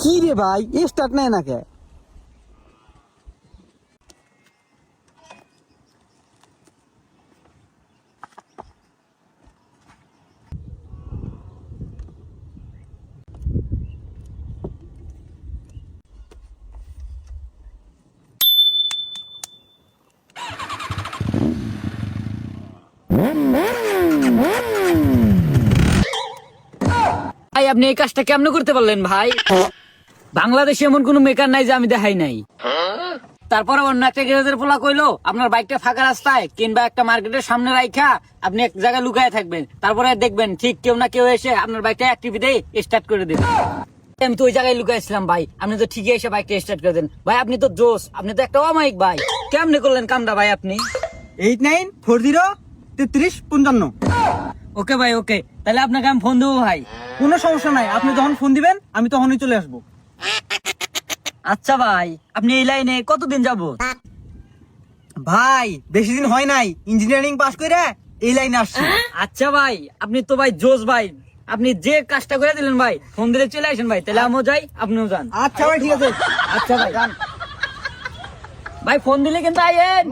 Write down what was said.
কি রে ভাই স্টার্ট নেয় না কে? ভাই আপনি এই কাজটা কেমনে করতে পারলেন ভাই? বাংলাদেশে এমন কোন মেকার নাই যে আমি দেখাই নাই। তারপরে অন্য একটা গ্যারেজের পোলা কইলো আপনার বাইকটা ফাঁকা রাস্তায় কিংবা একটা মার্কেটের সামনে রাখা আপনি এক জায়গায় লুকায় থাকবেন, তারপরে দেখবেন ঠিক কেউ না কেউ এসে আপনার বাইকটা অ্যাক্টিভিটি স্টার্ট করে দেবে। আমি তো ওই জায়গায় লুকাইছিলাম ভাই, আপনি তো ঠিকই এসে বাইকটা স্টার্ট করে দেন। ভাই আপনি তো জোস, আপনি তো একটা অমায়িক ভাই। কেমনে করলেন কামটা ভাই আপনি? 89403355। ওকে ভাই ওকে, তাহলে আপনাকে আমি ফোন দেবো ভাই। কোনো সমস্যা নাই, আপনি যখন ফোন দিবেন আমি তখনই চলে আসবো। আচ্ছা ভাই, আপনি এই লাইনে কতদিন যাবো? ভাই বেশি দিন হয় নাই, ইঞ্জিনিয়ারিং পাস করে এই লাইনে আসছি। আচ্ছা ভাই, আপনি তো ভাই জোস ভাই, আপনি যে কাজটা করে দিলেন ভাই, ফোন দিলে চলে আসেন ভাই। তাহলে আমিও যাই, আপনিও যান। আচ্ছা ভাই ঠিক আছে। আচ্ছা ভাই যান ভাই, ফোন দিলে কিন্তু আইয়েন।